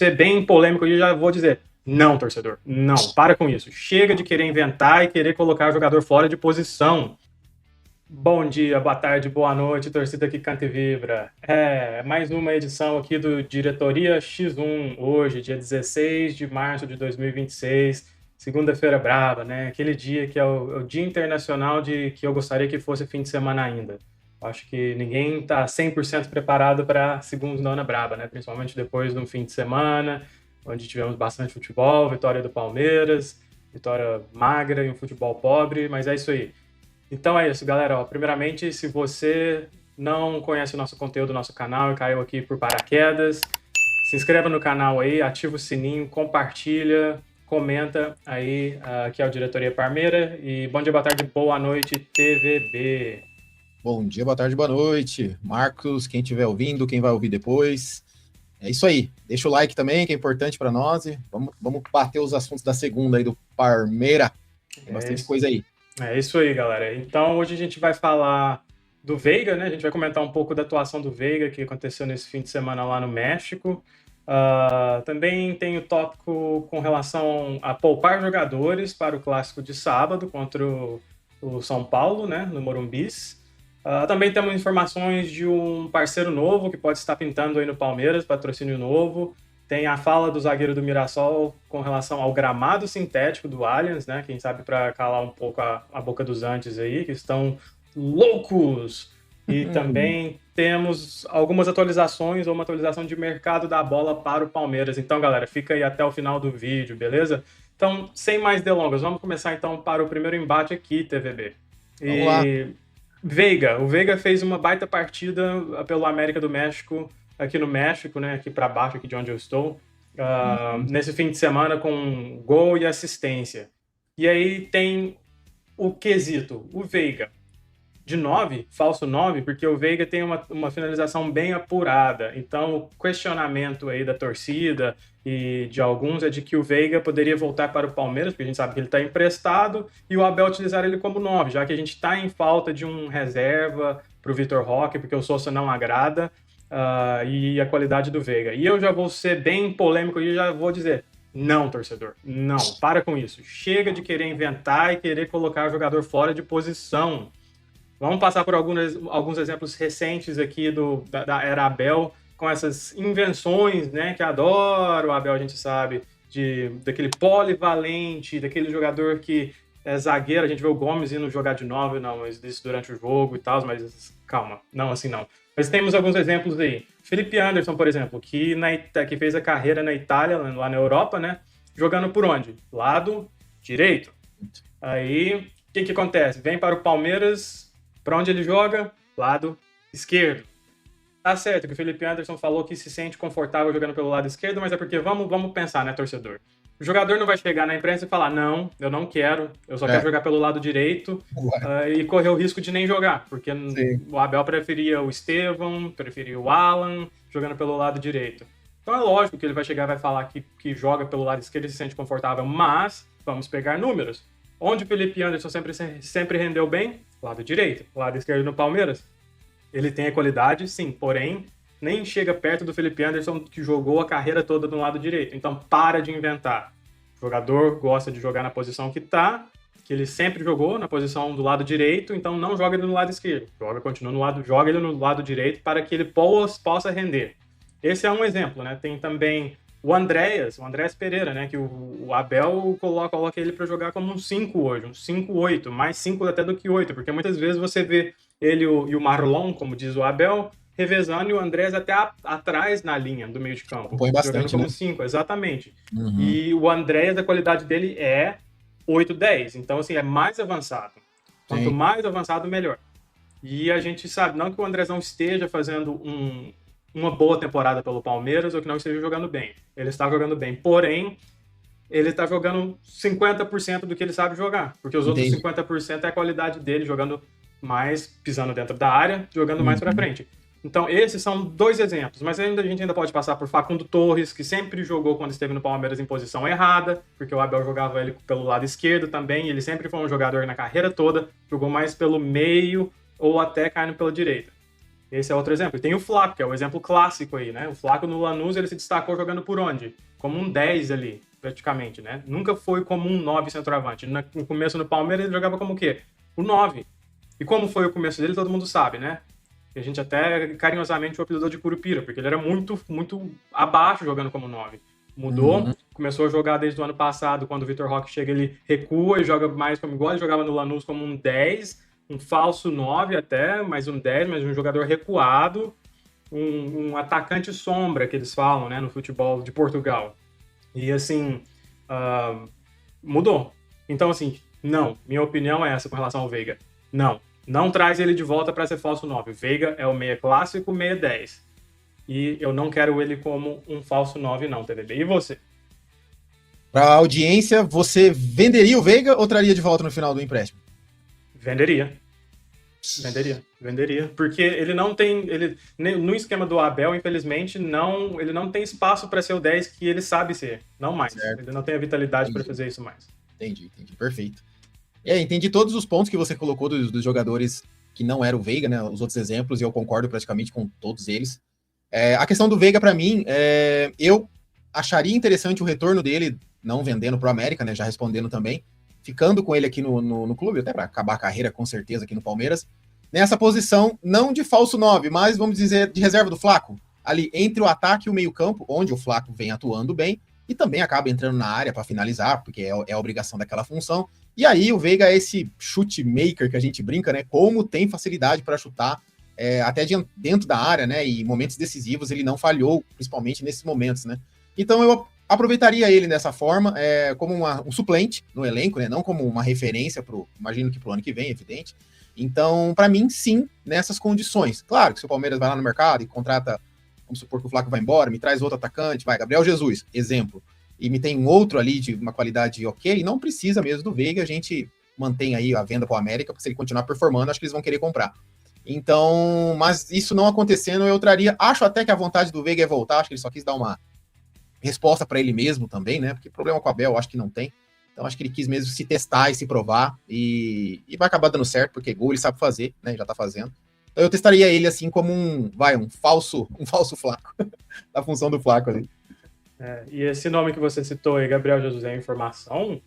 ser bem polêmico e já vou dizer, não, torcedor, não, para com isso. Chega de querer inventar e querer colocar o jogador fora de posição. Bom dia, boa tarde, boa noite, torcida que canta e vibra. Mais uma edição aqui do Diretoria X1, hoje, dia 16 de março de 2026, segunda-feira brava, né? Aquele dia que é o Dia Internacional de que eu gostaria que fosse fim de semana ainda. Acho que ninguém está 100% preparado para segunda braba, né? Principalmente depois de um fim de semana, onde tivemos bastante futebol, vitória do Palmeiras, vitória magra e um futebol pobre, mas é isso aí. Então é isso, galera. Ó, primeiramente, se você não conhece o nosso conteúdo, nosso canal e caiu aqui por paraquedas, se inscreva no canal aí, ativa o sininho, compartilha, comenta aí, que é o Diretoria Parmeira. E bom dia, boa tarde, boa noite, TVB. Bom dia, boa tarde, boa noite. Marcos, quem estiver ouvindo, quem vai ouvir depois. É isso aí. Deixa o like também, que é importante para nós. E vamos bater os assuntos da segunda aí do Parmeira. Tem bastante coisa aí. É isso aí, galera. Então, hoje a gente vai falar do Veiga, né? A gente vai comentar um pouco da atuação do Veiga, que aconteceu nesse fim de semana lá no México. Também tem o tópico com relação a poupar jogadores para o clássico de sábado contra o São Paulo, né? No Morumbis. Também temos informações de um parceiro novo que pode estar pintando aí no Palmeiras, patrocínio novo. Tem a fala do zagueiro do Mirassol com relação ao gramado sintético do Allianz, né? Quem sabe para calar um pouco a boca dos antes aí, que estão loucos. E também temos algumas atualizações ou uma atualização de mercado da bola para o Palmeiras. Então, galera, fica aí até o final do vídeo, beleza? Então, sem mais delongas, vamos começar então para o primeiro embate aqui, TVB. Vamos lá. O Veiga fez uma baita partida pelo América do México, aqui no México, né, aqui para baixo, aqui de onde eu estou, nesse fim de semana com gol e assistência. E aí tem o quesito, o Veiga, de 9, falso 9, porque o Veiga tem uma finalização bem apurada. Então, o questionamento aí da torcida e de alguns é de que o Veiga poderia voltar para o Palmeiras, porque a gente sabe que ele está emprestado, e o Abel utilizar ele como 9, já que a gente está em falta de um reserva para o Vitor Roque, porque o Sousa não agrada, e a qualidade do Veiga. E eu já vou ser bem polêmico e já vou dizer, não, torcedor, não, para com isso. Chega de querer inventar e querer colocar o jogador fora de posição. Vamos passar por alguns exemplos recentes aqui da era Abel, com essas invenções, né, que adora o Abel, a gente sabe, daquele polivalente, daquele jogador que é zagueiro, a gente vê o Gomes indo jogar de 9, não, mas isso durante o jogo e tal, mas calma, não, assim não. Mas temos alguns exemplos aí. Felipe Anderson, por exemplo, que fez a carreira na Itália, lá na Europa, né, jogando por onde? Lado direito. Aí, o que acontece? Vem para o Palmeiras. Para onde ele joga? Lado esquerdo. Tá certo que o Felipe Anderson falou que se sente confortável jogando pelo lado esquerdo, mas é porque vamos pensar, né, torcedor? O jogador não vai chegar na imprensa e falar, não, eu não quero, eu só quero jogar pelo lado direito, e correr o risco de nem jogar, porque o Abel preferia o Estevão, preferia o Alan jogando pelo lado direito. Então é lógico que ele vai chegar e vai falar que joga pelo lado esquerdo e se sente confortável, mas vamos pegar números. Onde o Felipe Anderson sempre rendeu bem? Lado direito. Lado esquerdo no Palmeiras. Ele tem a qualidade, sim, porém, nem chega perto do Felipe Anderson, que jogou a carreira toda no lado direito. Então, para de inventar. O jogador gosta de jogar na posição que tá, que ele sempre jogou, na posição do lado direito, então não joga ele no lado esquerdo. Joga ele no lado direito para que ele possa render. Esse é um exemplo, né? Tem também o Andréas Pereira, né? Que o Abel coloca ele para jogar como um 5 hoje, um 5-8, mais 5 até do que 8, porque muitas vezes você vê ele e o Marlon, como diz o Abel, revezando e o Andréas até atrás na linha do meio de campo. Põe bastante, jogando como 5, exatamente. E o Andréas, a qualidade dele é 8-10, então assim, é mais avançado. Quanto mais avançado, melhor. E a gente sabe, não que o Andrés não esteja fazendo uma boa temporada pelo Palmeiras ou que não esteja jogando bem. Ele está jogando bem, porém, ele está jogando 50% do que ele sabe jogar, porque os outros 50% é a qualidade dele, jogando mais, pisando dentro da área, jogando mais para frente. Então, esses são dois exemplos, mas a gente ainda pode passar por Facundo Torres, que sempre jogou quando esteve no Palmeiras em posição errada, porque o Abel jogava ele pelo lado esquerdo também, e ele sempre foi um jogador na carreira toda, jogou mais pelo meio ou até caindo pela direita. Esse é outro exemplo. E tem o Flaco, que é o exemplo clássico aí, né? O Flaco no Lanús, ele se destacou jogando por onde? Como um 10 ali, praticamente, né? Nunca foi como um 9 centroavante. No começo no Palmeiras ele jogava como o quê? O 9. E como foi o começo dele, todo mundo sabe, né? A gente até carinhosamente o apelidou de Curupira, porque ele era muito, muito abaixo jogando como 9. Mudou, começou a jogar desde o ano passado, quando o Vitor Roque chega, ele recua e joga mais como igual, ele jogava no Lanús como um 10, um falso 9 até, mais um 10, mas um jogador recuado, um atacante sombra, que eles falam, né, no futebol de Portugal. E assim, mudou. Então, assim, não, minha opinião é essa com relação ao Veiga. Não, não traz ele de volta para ser falso 9. O Veiga é o meia clássico, meia 10. E eu não quero ele como um falso 9 não, TVB. E você? Para a audiência, você venderia o Veiga ou traria de volta no final do empréstimo? Venderia. Venderia. Porque ele não tem. No esquema do Abel, infelizmente, ele não tem espaço para ser o 10 que ele sabe ser. Não mais. Certo. Ele não tem a vitalidade para fazer isso mais. Entendi. Perfeito. Entendi todos os pontos que você colocou dos jogadores que não era o Veiga, né? Os outros exemplos, e eu concordo praticamente com todos eles. A questão do Veiga, para mim, eu acharia interessante o retorno dele, não vendendo para o América, né? Já respondendo também, ficando com ele aqui no clube, até para acabar a carreira com certeza aqui no Palmeiras, nessa posição, não de falso 9, mas vamos dizer de reserva do Flaco, ali entre o ataque e o meio-campo, onde o Flaco vem atuando bem e também acaba entrando na área para finalizar, porque é a obrigação daquela função. E aí o Veiga é esse chute maker que a gente brinca, né? Como tem facilidade para chutar até dentro da área, né? E momentos decisivos ele não falhou, principalmente nesses momentos, né? Então eu aproveitaria ele dessa forma, como um suplente no elenco, né? Não como uma referência imagino que pro ano que vem, evidente. Então, para mim, sim, nessas condições. Claro que se o Palmeiras vai lá no mercado e contrata, vamos supor que o Flaco vai embora, me traz outro atacante, vai, Gabriel Jesus, exemplo, e me tem um outro ali de uma qualidade ok, não precisa mesmo do Veiga, a gente mantém aí a venda para o América, porque se ele continuar performando, acho que eles vão querer comprar. Então, mas isso não acontecendo, eu traria, acho até que a vontade do Veiga é voltar, acho que ele só quis dar uma resposta para ele mesmo também, né, porque problema com o Abel, acho que não tem. Então acho que ele quis mesmo se testar e se provar, e vai acabar dando certo, porque gol ele sabe fazer, né, já tá fazendo. Então eu testaria ele assim como um falso Flaco, da função do Flaco ali. E esse nome que você citou aí, Gabriel Jesus, é informação?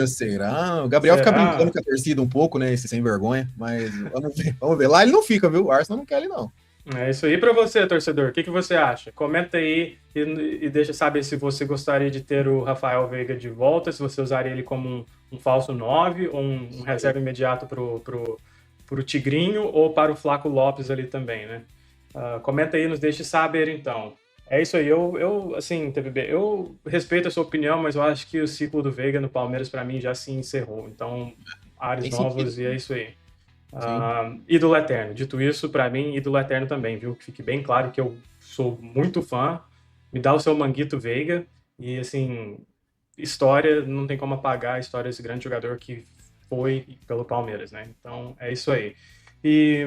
Será? O Gabriel fica brincando com a torcida um pouco, né, esse sem vergonha, mas vamos ver. Lá ele não fica, viu? O Arsenal não quer ele não. É isso aí para você, torcedor. O que você acha? Comenta aí e deixa saber se você gostaria de ter o Rafael Veiga de volta, se você usaria ele como um falso 9 ou um reserva imediato pro Tigrinho ou para o Flaco Lopes ali também, né? Comenta aí, nos deixe saber então. É isso aí. Assim, TVB, eu respeito a sua opinião, mas eu acho que o ciclo do Veiga no Palmeiras para mim já se encerrou. Então, áreas novas e é isso aí. Ídolo eterno. Dito isso, para mim, ídolo eterno também, viu? Que fique bem claro que eu sou muito fã. Me dá o seu Manguito Veiga. E, assim, história, não tem como apagar a história desse grande jogador que foi pelo Palmeiras, né? Então, é isso aí. E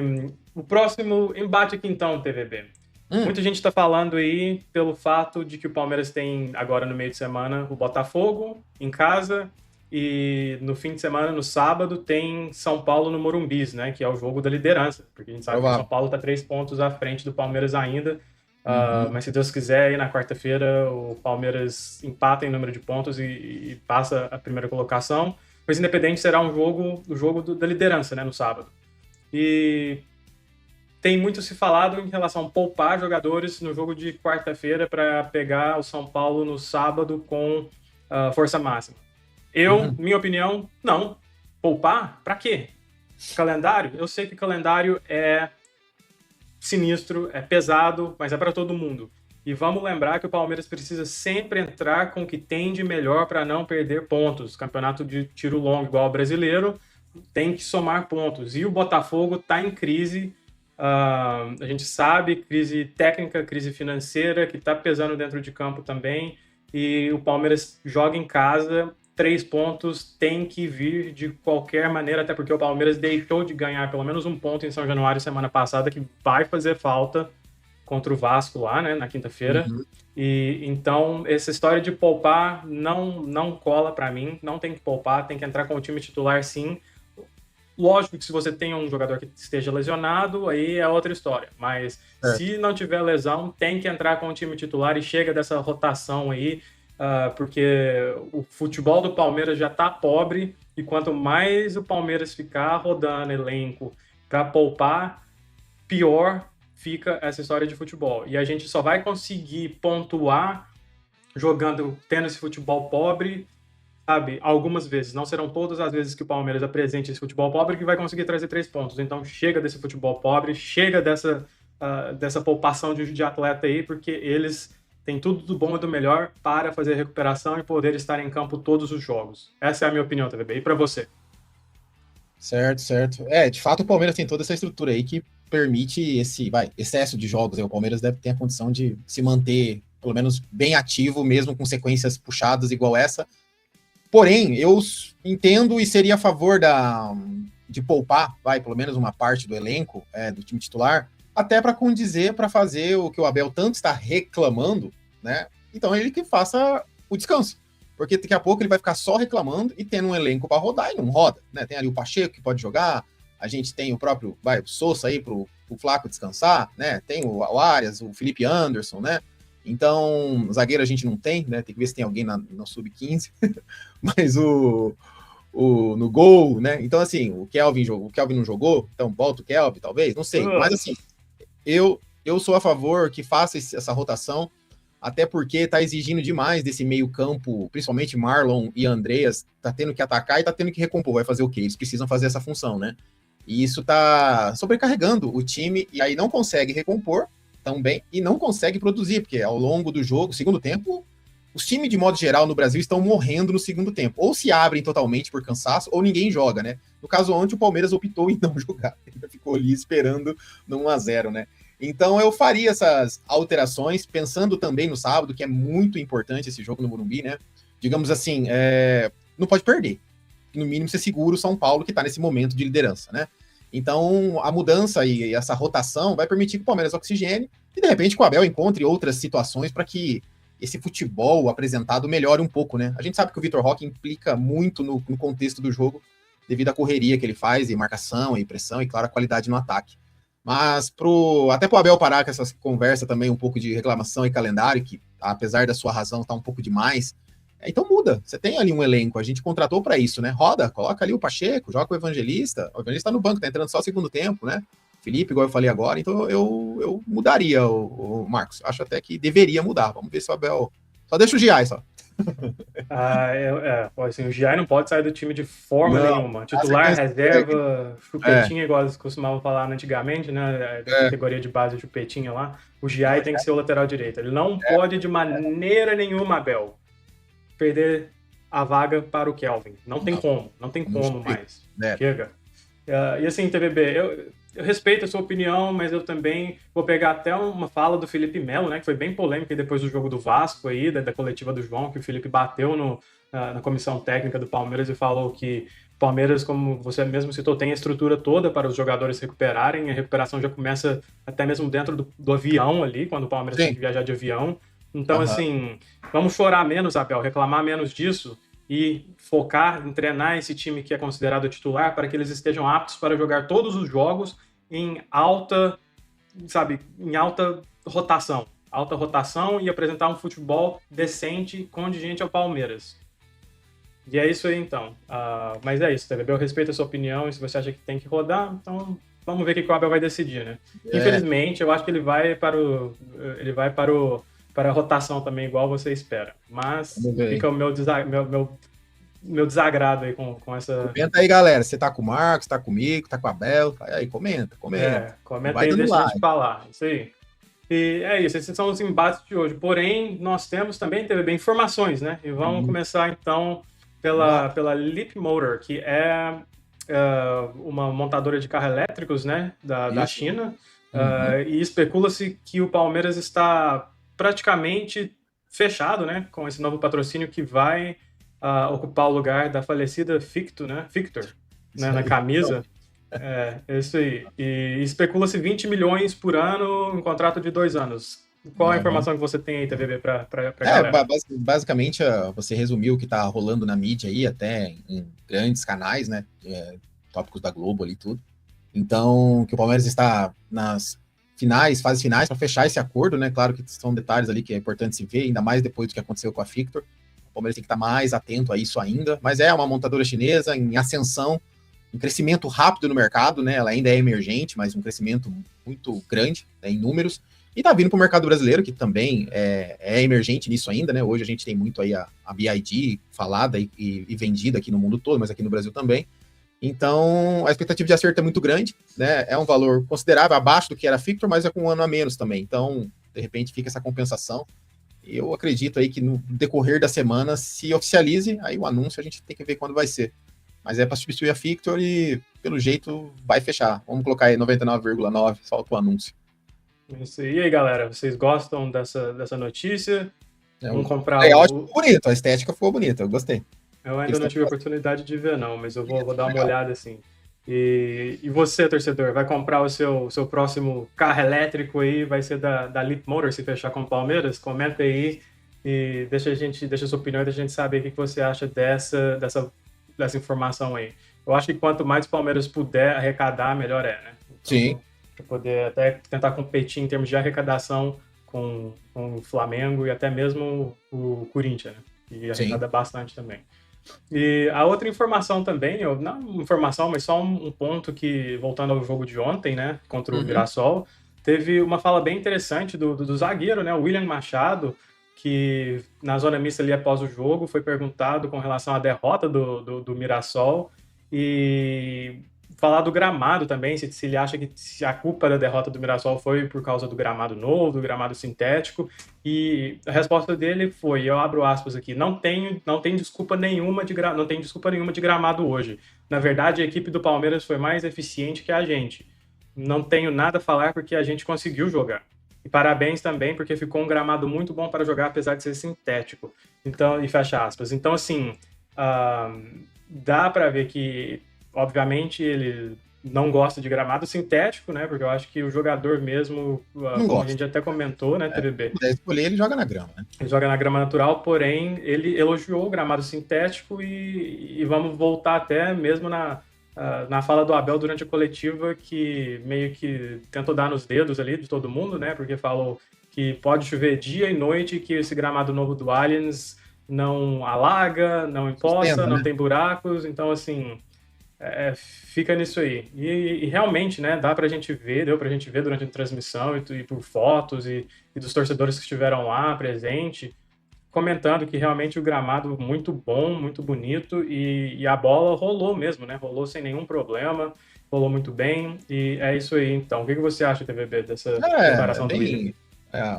o próximo embate aqui, então, TVB. Muita gente está falando aí pelo fato de que o Palmeiras tem, agora no meio de semana, o Botafogo em casa. E no fim de semana, no sábado, tem São Paulo no Morumbis, né? Que é o jogo da liderança. Porque a gente sabe que o São Paulo está 3 pontos à frente do Palmeiras ainda. Mas se Deus quiser, aí na quarta-feira o Palmeiras empata em número de pontos e passa a primeira colocação. Mas independente, será o jogo da liderança, né? No sábado. E tem muito se falado em relação a poupar jogadores no jogo de quarta-feira para pegar o São Paulo no sábado com força máxima. Minha opinião, não. Poupar? Pra quê? Calendário? Eu sei que calendário é sinistro, é pesado, mas é para todo mundo. E vamos lembrar que o Palmeiras precisa sempre entrar com o que tem de melhor para não perder pontos. Campeonato de tiro longo igual ao brasileiro tem que somar pontos. E o Botafogo está em crise. A gente sabe, crise técnica, crise financeira, que está pesando dentro de campo também. E o Palmeiras joga em casa. 3 pontos tem que vir de qualquer maneira, até porque o Palmeiras deixou de ganhar pelo menos um ponto em São Januário semana passada, que vai fazer falta contra o Vasco lá, né, na quinta-feira. E então essa história de poupar não cola para mim, não tem que poupar, tem que entrar com o time titular sim. Lógico que se você tem um jogador que esteja lesionado, aí é outra história. Mas se não tiver lesão, tem que entrar com o time titular e chega dessa rotação aí, porque o futebol do Palmeiras já tá pobre e quanto mais o Palmeiras ficar rodando elenco para poupar, pior fica essa história de futebol. E a gente só vai conseguir pontuar jogando, tendo esse futebol pobre, sabe, algumas vezes. Não serão todas as vezes que o Palmeiras apresente esse futebol pobre que vai conseguir trazer 3 pontos. Então chega desse futebol pobre, chega dessa poupação de atleta aí, porque eles têm tudo do bom e do melhor para fazer a recuperação e poder estar em campo todos os jogos. Essa é a minha opinião, TVB. E para você? Certo, certo. De fato, o Palmeiras tem toda essa estrutura aí que permite esse excesso de jogos. O Palmeiras deve ter a condição de se manter, pelo menos, bem ativo, mesmo com sequências puxadas igual essa. Porém, eu entendo e seria a favor de poupar, pelo menos uma parte do elenco do time titular, até para condizer, para fazer o que o Abel tanto está reclamando, né? Então ele que faça o descanso. Porque daqui a pouco ele vai ficar só reclamando e tendo um elenco para rodar e não roda, né? Tem ali o Pacheco que pode jogar, a gente tem o próprio o Sousa aí pro Flaco descansar, né? Tem o Arias, o Felipe Anderson, né? Então, zagueiro a gente não tem, né? Tem que ver se tem alguém no sub-15, mas no gol, né? Então, assim, o Kelvin não jogou, então volta o Kelvin, talvez, não sei. Mas assim, eu sou a favor que faça essa rotação, até porque tá exigindo demais desse meio-campo, principalmente Marlon e Andreas, tá tendo que atacar e tá tendo que recompor. Vai fazer o quê? Eles precisam fazer essa função, né? E isso tá sobrecarregando o time, e aí não consegue recompor tão bem e não consegue produzir, porque ao longo do jogo, segundo tempo, os times, de modo geral, no Brasil estão morrendo no segundo tempo. Ou se abrem totalmente por cansaço, ou ninguém joga, né? No caso ontem, o Palmeiras optou em não jogar. Ele ficou ali esperando no 1-0, né? Então eu faria essas alterações, pensando também no sábado, que é muito importante esse jogo no Morumbi, né? Digamos assim, não pode perder. No mínimo você segura o São Paulo, que está nesse momento de liderança, né? Então a mudança e essa rotação vai permitir que o Palmeiras oxigene e de repente que o Abel encontre outras situações para que esse futebol apresentado melhore um pouco, né? A gente sabe que o Vitor Roque implica muito no contexto do jogo, devido à correria que ele faz, e marcação, e pressão, e claro, a qualidade no ataque. Mas até pro Abel parar com essa conversa também, um pouco de reclamação e calendário, que apesar da sua razão tá um pouco demais, então muda. Você tem ali um elenco, a gente contratou para isso, né? Roda, coloca ali o Pacheco, joga o Evangelista tá no banco, tá entrando só o segundo tempo, né? Felipe, igual eu falei agora, então eu mudaria o Marcos. Acho até que deveria mudar. Vamos ver se o Abel... Só deixa o Giai, só. Assim, o Giai não pode sair do time de forma nenhuma. Titular, reserva, chupetinha, igual eles costumavam falar antigamente, né? Da categoria de base, chupetinha lá. O Giai tem que ser o lateral direito. Ele não pode, de maneira nenhuma, Abel, perder a vaga para o Kelvin. Não tem como mais. Chega. E assim, TVB, eu respeito a sua opinião, mas eu também vou pegar até uma fala do Felipe Melo, né, que foi bem polêmica depois do jogo do Vasco aí, da coletiva do João, que o Felipe bateu na comissão técnica do Palmeiras e falou que o Palmeiras, como você mesmo citou, tem a estrutura toda para os jogadores se recuperarem, a recuperação já começa até mesmo dentro do avião ali, quando o Palmeiras tem que viajar de avião. Então, assim, vamos chorar menos, Abel, reclamar menos disso e focar em treinar esse time que é considerado titular para que eles estejam aptos para jogar todos os jogos em alta rotação e apresentar um futebol decente, condigente ao Palmeiras. E é isso aí, então. Mas é isso, TVB, eu respeito a sua opinião, e se você acha que tem que rodar, então vamos ver o que o Abel vai decidir, né? Infelizmente, eu acho que ele vai para a rotação também, igual você espera. Mas fica o meu desagrado aí com essa... Comenta aí, galera. Você tá com o Marcos, tá comigo, tá com a Bel? Aí, comenta. Comenta aí, deixa a gente falar. Isso aí. E é isso, esses são os embates de hoje. Porém, nós temos também, TVB, informações, né? E vamos começar, então, pela Leap Motor, que é uma montadora de carros elétricos, né? Da China. E especula-se que o Palmeiras está praticamente fechado, né? Com esse novo patrocínio que vai ocupar o lugar da falecida Victor, né, na camisa. É isso aí. E especula-se 20 milhões por ano em contrato de 2 anos. Qual a informação que você tem aí, TVB, para galera? Basicamente, você resumiu o que está rolando na mídia aí, até em grandes canais, né? tópicos da Globo ali e tudo. Então, que o Palmeiras está nas fases finais, para fechar esse acordo, né? Claro que são detalhes ali que é importante se ver, ainda mais depois do que aconteceu com a Victor. O Palmeiras tem que estar mais atento a isso ainda, mas é uma montadora chinesa em ascensão, um crescimento rápido no mercado, né? Ela ainda é emergente, mas um crescimento muito grande, né, em números. E tá vindo para o mercado brasileiro, que também é emergente nisso ainda, né? Hoje a gente tem muito aí a BID falada e vendida aqui no mundo todo, mas aqui no Brasil também. Então, a expectativa de acerto é muito grande, né? É um valor considerável, abaixo do que era a Victor, mas é com um ano a menos também. Então, de repente, fica essa compensação. Eu acredito aí que no decorrer da semana se oficialize, aí o anúncio a gente tem que ver quando vai ser. Mas é para substituir a Victor e, pelo jeito, vai fechar. Vamos colocar aí 99,9, solta o anúncio. Isso. E aí, galera, vocês gostam dessa notícia? Vamos comprar legal, ficou bonito, a estética ficou bonita, eu gostei. Eu ainda não tive a oportunidade de ver, não, mas eu vou dar uma olhada, assim. E você, torcedor, vai comprar o seu próximo carro elétrico aí, vai ser da Leap Motor, se fechar com o Palmeiras? Comenta aí e deixa a sua opinião e deixa a gente saber o que você acha dessa informação aí. Eu acho que quanto mais o Palmeiras puder arrecadar, melhor é, né? Então, sim. para poder até tentar competir em termos de arrecadação com o Flamengo e até mesmo o Corinthians, né? Que arrecada bastante também. E a outra informação também, não informação, mas só um ponto que, voltando ao jogo de ontem, né, contra o Mirassol, teve uma fala bem interessante do zagueiro, né, o William Machado, que na zona mista ali após o jogo foi perguntado com relação à derrota do Mirassol e falar do gramado também, se ele acha que se a culpa da derrota do Mirassol foi por causa do gramado novo, do gramado sintético, e a resposta dele foi, eu abro aspas aqui, não tem desculpa nenhuma de gramado hoje. Na verdade, a equipe do Palmeiras foi mais eficiente que a gente. Não tenho nada a falar porque a gente conseguiu jogar. E parabéns também porque ficou um gramado muito bom para jogar, apesar de ser sintético. Então, e fecha aspas. Então, assim, dá para ver que obviamente, ele não gosta de gramado sintético, né? Porque eu acho que o jogador mesmo, como a gente até comentou, né, TBB? Se puder escolher, ele joga na grama, né? Ele joga na grama natural, porém, ele elogiou o gramado sintético e vamos voltar até mesmo na fala do Abel durante a coletiva, que meio que tentou dar nos dedos ali de todo mundo, né? Porque falou que pode chover dia e noite, que esse gramado novo do Allianz não alaga, não empoça, não tem buracos, então, assim... fica nisso aí. E realmente, né, deu pra gente ver durante a transmissão e por fotos e dos torcedores que estiveram lá presente, comentando que realmente o gramado muito bom, muito bonito e a bola rolou mesmo, né? Rolou sem nenhum problema, rolou muito bem e é isso aí. Então, o que você acha, TVB, dessa declaração do William?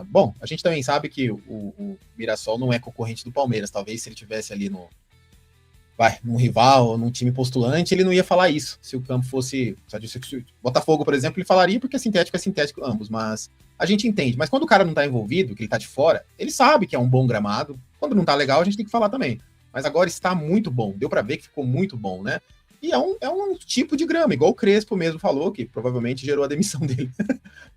Bom, a gente também sabe que o Mirassol não é concorrente do Palmeiras. Talvez se ele tivesse ali num rival, num time postulante, ele não ia falar isso. Se o campo fosse... Se Botafogo, por exemplo, ele falaria porque sintético é sintético ambos, mas a gente entende. Mas quando o cara não tá envolvido, que ele tá de fora, ele sabe que é um bom gramado. Quando não tá legal, a gente tem que falar também. Mas agora está muito bom. Deu para ver que ficou muito bom, né? E é um tipo de grama, igual o Crespo mesmo falou, que provavelmente gerou a demissão dele.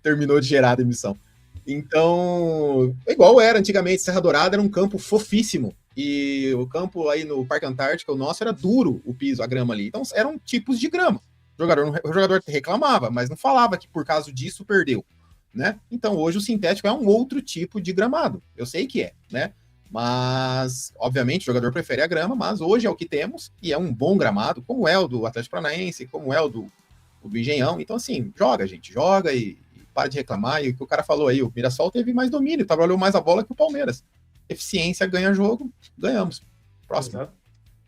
Terminou de gerar a demissão. Então, igual era antigamente, Serra Dourada era um campo fofíssimo. E o campo aí no Parque Antártica, o nosso, era duro o piso, a grama ali. Então eram tipos de grama. O jogador reclamava, mas não falava que por causa disso perdeu, né? Então hoje o sintético é um outro tipo de gramado. Eu sei que é, né? Mas, obviamente, o jogador prefere a grama, mas hoje é o que temos e é um bom gramado, como é o do Atlético Paranaense, como é o do Engenhão. Então, assim, joga, gente, joga e para de reclamar. E o que o cara falou aí, o Mirassol teve mais domínio, trabalhou mais a bola que o Palmeiras. Eficiência ganha jogo, ganhamos. Próximo.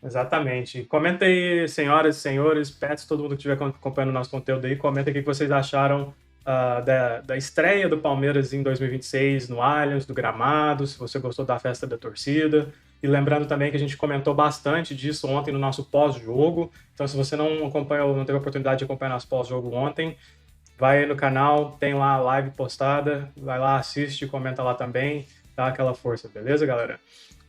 Exatamente. Comenta aí, senhoras e senhores, pets, todo mundo que estiver acompanhando o nosso conteúdo aí, comenta o que vocês acharam da estreia do Palmeiras em 2026 no Allianz, do gramado, se você gostou da festa da torcida. E lembrando também que a gente comentou bastante disso ontem no nosso pós-jogo. Então, se você não acompanhou, não teve a oportunidade de acompanhar nosso pós-jogo ontem, vai aí no canal, tem lá a live postada, vai lá, assiste, comenta lá também. Dá aquela força, beleza, galera?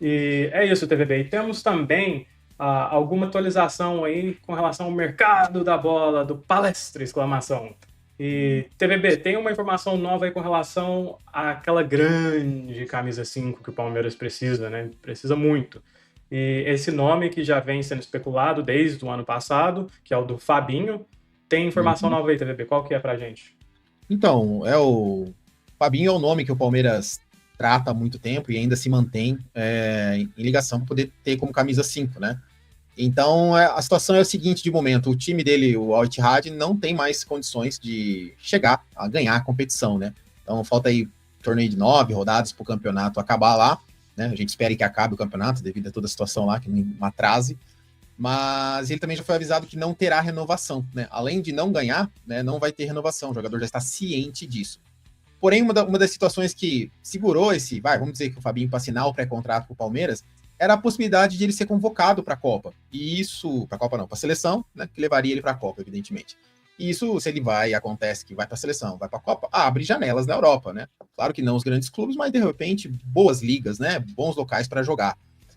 E é isso, TVB. E temos também alguma atualização aí com relação ao mercado da bola, do palestra, exclamação. E, TVB, tem uma informação nova aí com relação àquela grande camisa 5 que o Palmeiras precisa, né? Precisa muito. E esse nome que já vem sendo especulado desde o ano passado, que é o do Fabinho, tem informação Uhum. nova aí, TVB, qual que é pra gente? Então, o Fabinho é o nome que o Palmeiras trata há muito tempo e ainda se mantém em ligação para poder ter como camisa 5, né? Então, a situação é a seguinte de momento, o time dele, o Al Ittihad, não tem mais condições de chegar a ganhar a competição, né? Então, falta aí torneio de 9 rodadas para o campeonato acabar lá, né? A gente espera que acabe o campeonato devido a toda a situação lá, que não atrase. Mas ele também já foi avisado que não terá renovação, né? Além de não ganhar, né, não vai ter renovação. O jogador já está ciente disso. Porém, uma das situações que segurou vamos dizer que o Fabinho para assinar o pré-contrato com o Palmeiras, era a possibilidade de ele ser convocado para a Copa. E isso, para a Copa não, para a seleção, né, que levaria ele para a Copa, evidentemente. E isso, se ele acontece que vai para a seleção, vai para a Copa, abre janelas na Europa, né? Claro que não os grandes clubes, mas de repente boas ligas, né? Bons locais para jogar.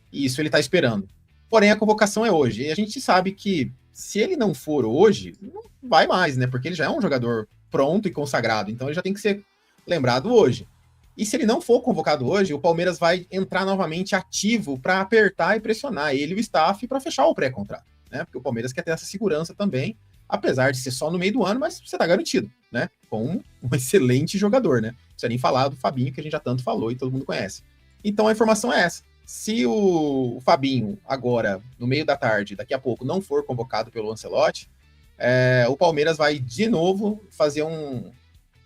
E isso ele está esperando. Porém, a convocação é hoje. E a gente sabe que se ele não for hoje, não vai mais, né? Porque ele já é um jogador pronto e consagrado. Então ele já tem que ser lembrado hoje. E se ele não for convocado hoje, o Palmeiras vai entrar novamente ativo para apertar e pressionar ele e o staff para fechar o pré-contrato, né? Porque o Palmeiras quer ter essa segurança também, apesar de ser só no meio do ano, mas você está garantido, né? Com um excelente jogador, né? Não precisa nem falar do Fabinho, que a gente já tanto falou e todo mundo conhece. Então a informação é essa. Se o Fabinho, agora, no meio da tarde, daqui a pouco, não for convocado pelo Ancelotti, o Palmeiras vai de novo fazer um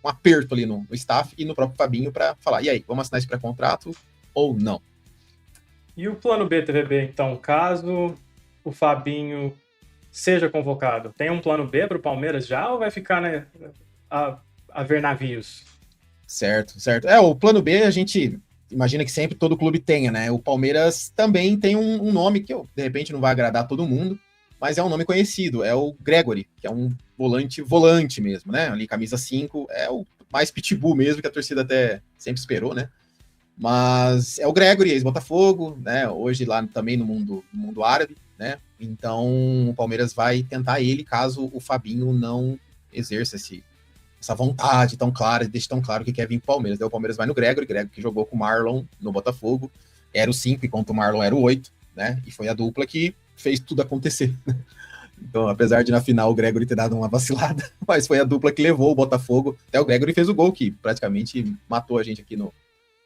aperto ali no staff e no próprio Fabinho para falar: e aí, vamos assinar esse pré-contrato ou não? E o plano B, TVB, então, caso o Fabinho seja convocado, tem um plano B para o Palmeiras já ou vai ficar, né, a ver navios? Certo, certo. O plano B a gente imagina que sempre todo clube tenha, né? O Palmeiras também tem um nome que de repente não vai agradar todo mundo, mas é um nome conhecido, é o Gregory, que é um volante mesmo, né? Ali, camisa 5, é o mais pitbull mesmo, que a torcida até sempre esperou, né? Mas é o Gregory, ex-Botafogo, né? Hoje lá também no mundo árabe, né? Então o Palmeiras vai tentar ele caso o Fabinho não exerça essa vontade tão clara, deixa tão claro que quer vir pro Palmeiras. Daí o Palmeiras vai no Gregory que jogou com o Marlon no Botafogo, era o 5, enquanto o Marlon era o 8, né? E foi a dupla que fez tudo acontecer. Então, apesar de na final o Gregory ter dado uma vacilada, mas foi a dupla que levou o Botafogo. Até o Gregory fez o gol que praticamente matou a gente aqui no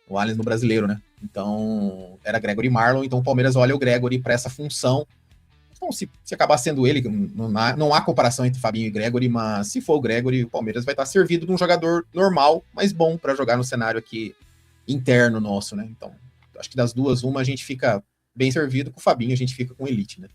Allianz no Brasileiro, né? Então, era Gregory e Marlon, então o Palmeiras olha o Gregory para essa função. Então, se acabar sendo ele, não há comparação entre Fabinho e Gregory, mas se for o Gregory, o Palmeiras vai estar servido de um jogador normal, mas bom para jogar no cenário aqui interno nosso, né? Então, acho que das duas, uma a gente fica bem servido, com o Fabinho a gente fica com elite, né?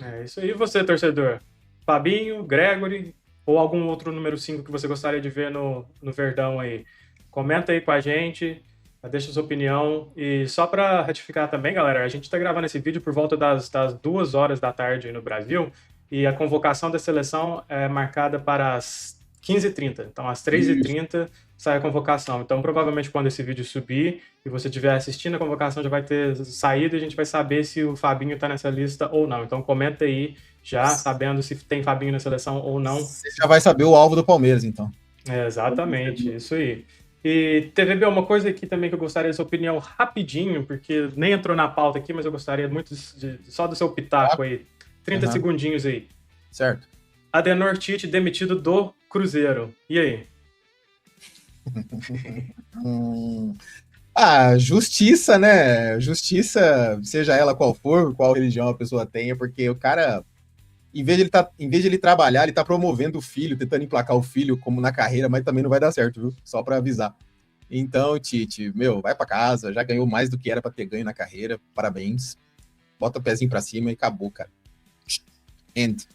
É isso aí, você, torcedor. Fabinho, Gregory ou algum outro número 5 que você gostaria de ver no Verdão aí? Comenta aí com a gente, deixa sua opinião. E só para ratificar também, galera, a gente está gravando esse vídeo por volta das 2 horas da tarde aí no Brasil e a convocação da seleção é marcada para as 15h30. Então, às 3h30 sai a convocação. Então, provavelmente, quando esse vídeo subir e você estiver assistindo, a convocação já vai ter saído e a gente vai saber se o Fabinho está nessa lista ou não. Então, comenta aí, já sabendo se tem Fabinho na seleção ou não. Você já vai saber o alvo do Palmeiras, então. Exatamente, isso aí. E TVB, uma coisa aqui também que eu gostaria da sua opinião rapidinho, porque nem entrou na pauta aqui, mas eu gostaria muito só do seu pitaco aí. 30 segundinhos aí. Certo. Adenor Tite demitido do Cruzeiro. E aí? Justiça, né? Justiça, seja ela qual for, qual religião a pessoa tenha, porque o cara, em vez de ele trabalhar, ele tá promovendo o filho, tentando emplacar o filho como na carreira, mas também não vai dar certo, viu? Só para avisar. Então, Tite, vai para casa, já ganhou mais do que era para ter ganho na carreira. Parabéns. Bota o pezinho para cima e acabou, cara. End.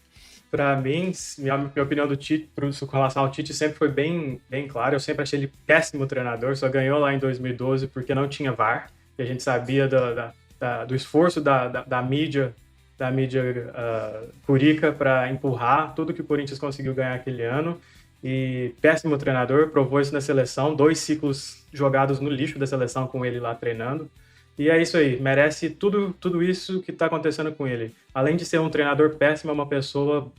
Para mim, minha opinião do Tite, com relação ao Tite, sempre foi bem, bem clara. Eu sempre achei ele péssimo treinador, só ganhou lá em 2012 porque não tinha VAR, e a gente sabia do esforço da mídia Curica para empurrar tudo que o Corinthians conseguiu ganhar aquele ano. E péssimo treinador, provou isso na seleção, 2 ciclos jogados no lixo da seleção com ele lá treinando. E é isso aí, merece tudo isso que está acontecendo com ele. Além de ser um treinador péssimo, é uma pessoa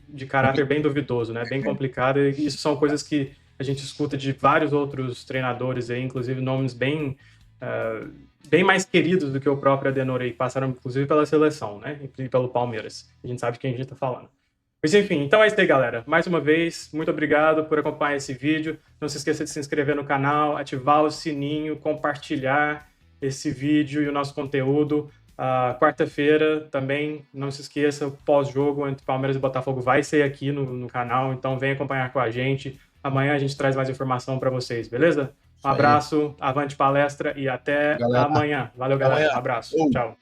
de caráter bem duvidoso, né? Bem complicado. E isso são coisas que a gente escuta de vários outros treinadores aí, inclusive nomes bem bem mais queridos do que o próprio Adenor aí, que passaram inclusive pela seleção, né? E pelo Palmeiras. A gente sabe de quem a gente tá falando. Mas enfim, então é isso aí, galera. Mais uma vez, muito obrigado por acompanhar esse vídeo. Não se esqueça de se inscrever no canal, ativar o sininho, compartilhar esse vídeo e o nosso conteúdo. Quarta-feira também, não se esqueça, o pós-jogo entre Palmeiras e Botafogo vai ser aqui no canal, então vem acompanhar com a gente. Amanhã a gente traz mais informação para vocês, beleza? Um abraço, avante palestra e até Galera, amanhã. Valeu, até galera. amanhã. Um abraço. Tchau.